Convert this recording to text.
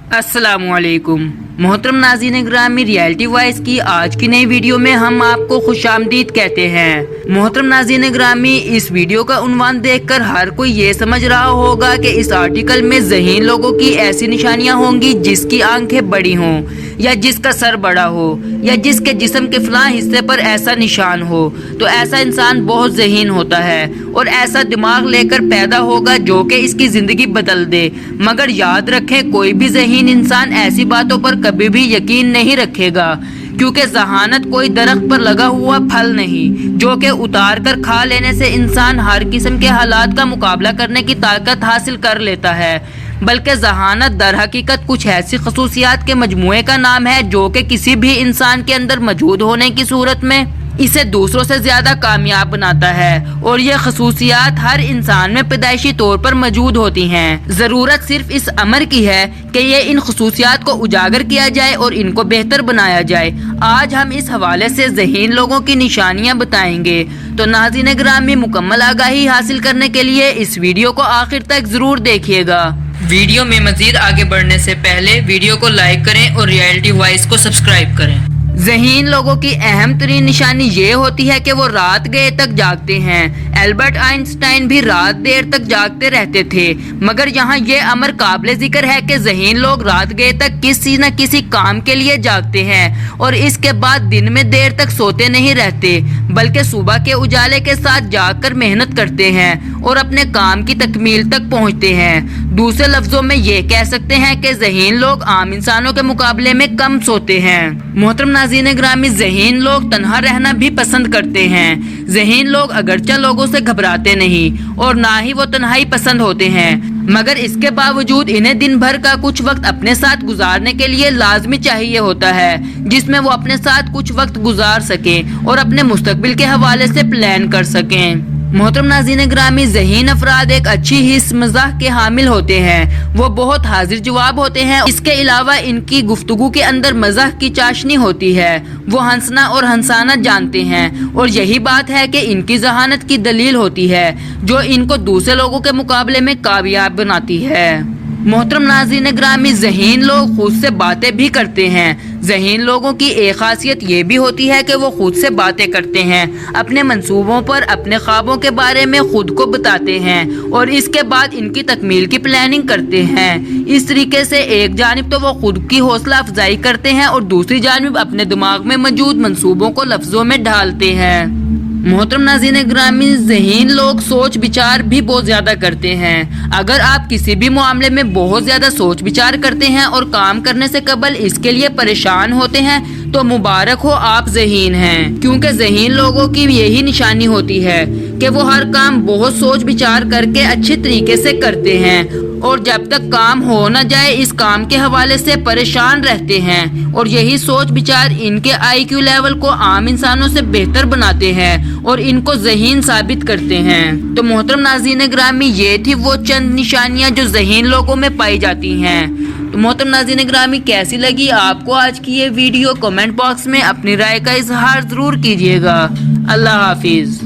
अस्सलामुअलैकुम मोहतरम नाज़रीन ग्रामी, रियलिटी वॉइस की आज की नई वीडियो में हम आपको खुशामदीद कहते हैं। मोहतरम नाज़रीन ग्रामी, इस वीडियो का उन्वान देखकर हर कोई ये समझ रहा होगा कि इस आर्टिकल में ज़हीन लोगों की ऐसी निशानियां होंगी जिसकी आंखें बड़ी हों, या जिसका सर बड़ा हो, या जिसके जिस्म के फलां हिस्से पर ऐसा निशान हो। तो ऐसा इंसान बहुत ज़हीन होता है और ऐसा दिमाग लेकर पैदा होगा जो कि इसकी ज़िंदगी बदल दे। मगर याद रखें, कोई भी ज़हीन इंसान ऐसी बातों पर कभी भी यकीन नहीं रखेगा, क्योंकि ज़हानत कोई दरख्त पर लगा हुआ फल नहीं जो कि उतार कर खा लेने से इंसान हर किस्म के हालात का मुकाबला करने की ताकत हासिल कर लेता है, बल्कि ज़हानत दर हकीकत कुछ ऐसी खसूसियात के मजमूए का नाम है जो कि किसी भी इंसान के अंदर मौजूद होने की सूरत में इसे दूसरों से ज्यादा कामयाब बनाता है। और ये खसूसियात हर इंसान में पैदाइशी तौर पर मौजूद होती हैं। जरूरत सिर्फ इस अमर की है कि ये इन खसूसियात को उजागर किया जाए और इनको बेहतर बनाया जाए। आज हम इस हवाले से ज़हीन लोगों की निशानियां बताएंगे। तो नाज़रीन ग्रामी, मुकम्मल आगाही हासिल करने के लिए इस वीडियो को आखिर तक जरूर देखिएगा। वीडियो में मजीद आगे बढ़ने से पहले वीडियो को लाइक करें और रियलिटी वॉइस को सब्सक्राइब करें। ज़हीन लोगों की अहम तरीन निशानी ये होती है कि वो रात गए तक जागते हैं। एल्बर्ट आइंस्टाइन भी रात देर तक जागते रहते थे, मगर यहाँ ये अमर काबिल जिक्र है कि ज़हीन लोग रात गए तक किसी न किसी काम के लिए जागते हैं और इसके बाद दिन में देर तक सोते नहीं रहते, बल्कि सुबह के उजाले के साथ जागकर मेहनत करते हैं और अपने काम की तकमील तक पहुँचते हैं। दूसरे लफ्जों में ये कह सकते हैं कि ज़हीन लोग आम इंसानों के मुकाबले में कम सोते हैं। मोहतरम नाज़रीन ग्रामी, ज़हीन लोग तन्हा रहना भी पसंद करते हैं। ज़हीन लोग अगरचे लोगों से घबराते नहीं और ना ही वो तन्हाई पसंद होते हैं, मगर इसके बावजूद इन्हें दिन भर का कुछ वक्त अपने साथ गुजारने के लिए लाजमी चाहिए होता है, जिसमें वो अपने साथ कुछ वक्त गुजार सकें और अपने मुस्तकबिल के हवाले से प्लान कर सकें। मोहतरम नाज़रीन ग्रामी, ज़हीन अफराद एक अच्छी हिस्स मज़ाह के हामिल होते हैं। वो बहुत हाजिर जवाब होते हैं। इसके अलावा इनकी गुफ्तगू के अंदर मज़ाह की चाशनी होती है। वो हंसना और हंसाना जानते हैं और यही बात है कि इनकी ज़हानत की दलील होती है जो इनको दूसरे लोगों के मुकाबले में कामयाब बनाती है। मोहतरम नाज़रीन ग्रामी, ज़हीन लोग खुद से बातें भी करते हैं। ज़हीन लोगों की एक खासियत ये भी होती है कि वो खुद से बातें करते हैं, अपने मंसूबों पर, अपने ख्वाबों के बारे में खुद को बताते हैं और इसके बाद इनकी तकमील की प्लानिंग करते हैं। इस तरीके से एक जानिब तो वो खुद की हौसला अफजाई करते हैं और दूसरी जानिब अपने दिमाग में मौजूद मंसूबों को लफ्जों में ढालते हैं। मोहतरम नाज़रीन ग्रामी, ज़हीन लोग सोच विचार भी बहुत ज्यादा करते हैं। अगर आप किसी भी मामले में बहुत ज्यादा सोच विचार करते हैं और काम करने से कबल इसके लिए परेशान होते हैं तो मुबारक हो, आप ज़हीन हैं, क्योंकि ज़हीन लोगों की यही निशानी होती है कि वो हर काम बहुत सोच विचार करके अच्छे तरीके से करते हैं और जब तक काम हो न जाए इस काम के हवाले से परेशान रहते हैं। और यही सोच विचार इनके IQ लेवल को आम इंसानों से बेहतर बनाते हैं और इनको ज़हीन साबित करते हैं। तो मोहतरम नाज़रीन ग्रामी, ये थी वो चंद निशानियां जो ज़हीन लोगों में पाई जाती हैं। तो मोहतरम नाज़रीन ग्रामी, कैसी लगी आपको आज की ये वीडियो? कमेंट बॉक्स में अपनी राय का इजहार जरूर कीजिएगा। अल्लाह हाफिज।